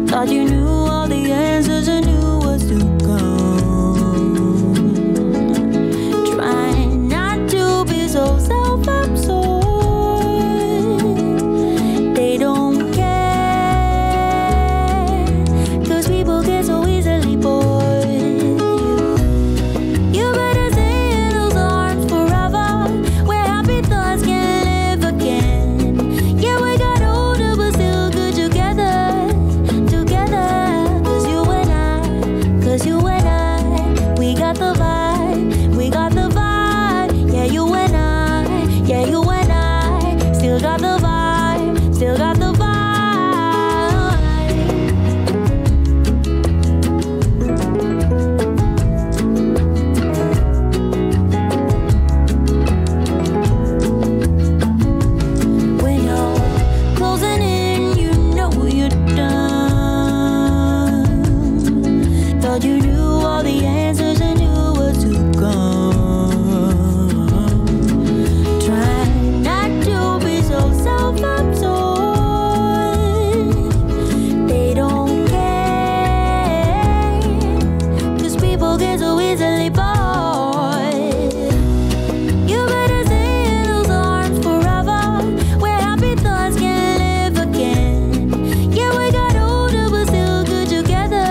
Thought you knew all the answers and knew what's to come. Trying not to be so self-absorbed. They don't care, 'cause people get so easily bored. You better stay in those arms forever, where happy thoughts can live again. Yeah, we got older but still good together. You and I, we got the vibe, we got the vibe. Yeah, you and I, yeah, you and I, still got the vibe, still got the vibe. When you're closing in, you know you're done. Thought you knew all the answers and knew what to come. Try not to be so self-absorbed. They don't care, 'cause people get so easily bored. You better stay in those arms forever, where happy thoughts can live again. Yeah, we got older but still good together.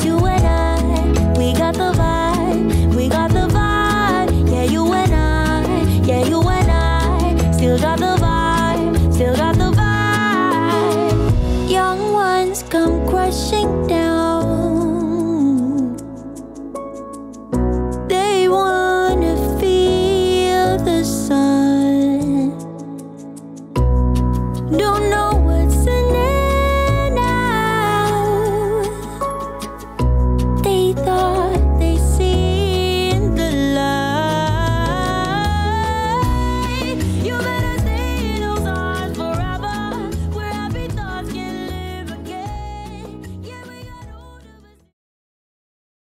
You and I, we got the vibe, we got the vibe. Yeah, you and I, yeah, you and I, still got the vibe, still got the vibe. Young ones come crushing down.